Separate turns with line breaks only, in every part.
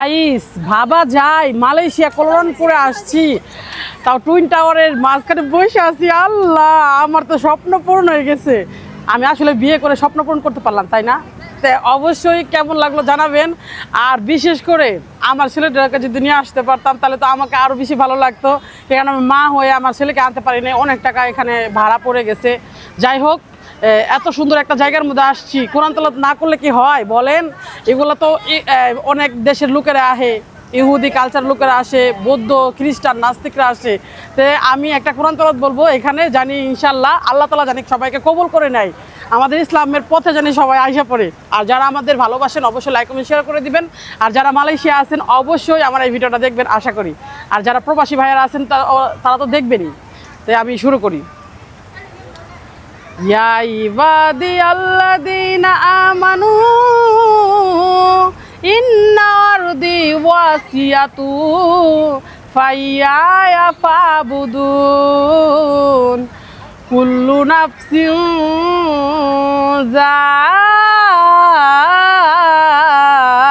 Guys ভাবা যায় Malaysia কুয়ালালামপুরে আসছি, তাও টুইন টাওয়ারের মাঝখানে বসে আছি। আল্লাহ, আমার তো স্বপ্ন পূরণ হয়ে গেছে। আমি আসলে বিয়ে করে স্বপ্ন পূরণ করতে পারলাম, তাই না? তো অবশ্যই কেমন লাগলো জানাবেন। আর বিশেষ করে আমার ছেলেটাকে যদি নিয়ে আসতে পারতাম তাহলে তো আমাকে আরও বেশি ভালো লাগতো। কারণ আমি মা হয়ে আমার ছেলেকে আনতে পারি নাই, অনেক টাকা এখানে ভাড়া পড়ে গেছে। যাই হোক, এত সুন্দর একটা জায়গার মধ্যে আসছি, কোরআন তেলাওয়াত না করলে কি হয় বলেন? এগুলো তো অনেক দেশের লোকেরা আসে, ইহুদি কালচার লোকেরা আসে, বৌদ্ধ খ্রিস্টান নাস্তিকরা আসে। তো আমি একটা কোরআন তেলাওয়াত বলবো এখানে, জানি ইনশাল্লাহ আল্লাহ তাআলা জানি সবাইকে কবুল করে নেয়, আমাদের ইসলামের পথে জানি সবাই আইসা পড়ে। আর যারা আমাদের ভালোবাসেন অবশ্যই লাইক কমেন্ট শেয়ার করে দিবেন। আর যারা মালয়েশিয়া আছেন অবশ্যই আমার এই ভিডিওটা দেখবেন আশা করি। আর যারা প্রবাসী ভাইয়ারা আছেন তারা তো দেখবেনই। তাই আমি শুরু করি। ইয়া ইবাদিয়াল্লাযীনা আমানু ইন্না আরদি ওয়াসিয়াতু ফাইয়া ফাবুদুন কুল্লু নাফসিন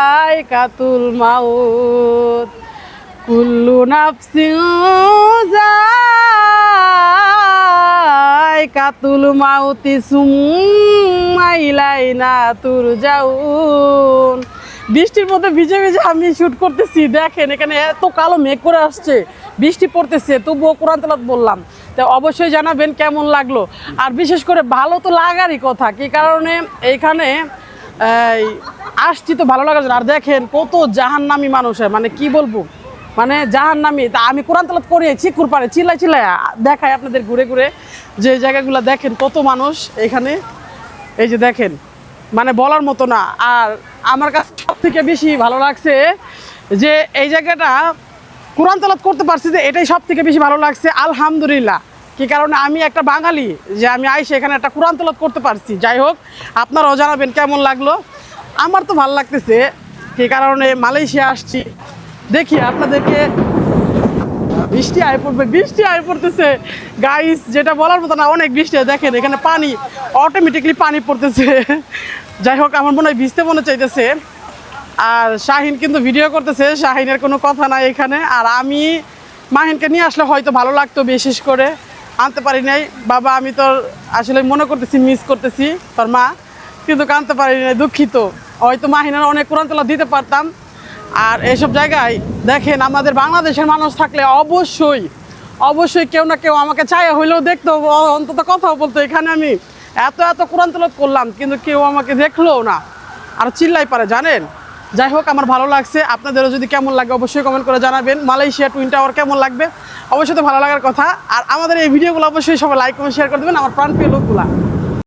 যায়কাতুল মাউত কুল্লু নাফসিন কাতুল মাউতি সুম্মা ইলাইনা তুরজাউন। বৃষ্টির মধ্যে ভিজে ভিজে আমি শুট করতেছি, দেখেন এখানে এত কালো মেঘ করে আসছে, বৃষ্টি পড়তেছে, তবুও কোরআন তেলাওয়াত বললাম। তো অবশ্যই জানাবেন কেমন লাগলো। আর বিশেষ করে ভালো তো লাগারই কথা, কি কারণে এইখানে আসছি তো ভালো লাগার জন্য। আর দেখেন কত জাহান্নামী মানুষ, মানে কি বলবো, মানে জাহান্নামী। তা আমি কোরআন তেলাওয়াত করি চিকুর পারে চিল্লাই দেখাই আপনাদের ঘুরে ঘুরে যে জায়গাগুলো। দেখেন কত মানুষ এখানে, এই যে দেখেন, মানে বলার মতো না। আর আমার কাছে সব থেকে বেশি ভালো লাগছে যে এই জায়গাটা কোরআন তেলাওয়াত করতে পারছি, যে এটাই সব থেকে বেশি ভালো লাগছে আলহামদুলিল্লাহ। কি কারণে আমি একটা বাঙালি, যে আমি আইসে এখানে একটা কোরআন তেলাওয়াত করতে পারছি। যাই হোক, আপনারাও জানাবেন কেমন লাগলো। আমার তো ভালো লাগতেছে, কি কারণে মালয়েশিয়া আসছি। দেখি আপনাদেরকে, বৃষ্টি আয় পড়তেছে গাইস, যেটা বলার মতো না, অনেক বৃষ্টি। দেখেন এখানে পানি, অটোমেটিকলি পানি পড়তেছে। যাই হোক, আমার মনে হয় ভিজতে মনে চাইতেছে। আর শাহিন কিন্তু ভিডিও করতেছে, শাহিনের কোনো কথা নাই এখানে। আর আমি মাহিনকে নিয়ে আসলে হয়তো ভালো লাগতো, বিশেষ করে আনতে পারি নাই। বাবা, আমি তোর আসলে মনে করতেছি, মিস করতেছি তোর মা, কিন্তু আনতে পারি নাই, দুঃখিত। হয়তো মাহিনের অনেক কোরআন তেলাওয়াত দিতে পারতাম। আর এইসব জায়গায় দেখেন আমাদের বাংলাদেশের মানুষ থাকলে অবশ্যই কেউ না কেউ আমাকে চায় হইলেও দেখতো, অন্তত কথাও বলতো। এখানে আমি এত কোরআন তেলাওয়াত করলাম, কিন্তু কেউ আমাকে দেখলোও না, আর চিল্লাই পারে, জানেন। যাই হোক, আমার ভালো লাগছে। আপনাদেরও যদি কেমন লাগে অবশ্যই কমেন্ট করে জানাবেন। মালয়েশিয়া টুইন টাওয়ার কেমন লাগবে অবশ্যই তো ভালো লাগার কথা। আর আমাদের এই ভিডিওগুলো অবশ্যই সবাই লাইক কমেন্ট শেয়ার করে দেবেন, আমার প্রাণপ্রিয় লোকগুলা।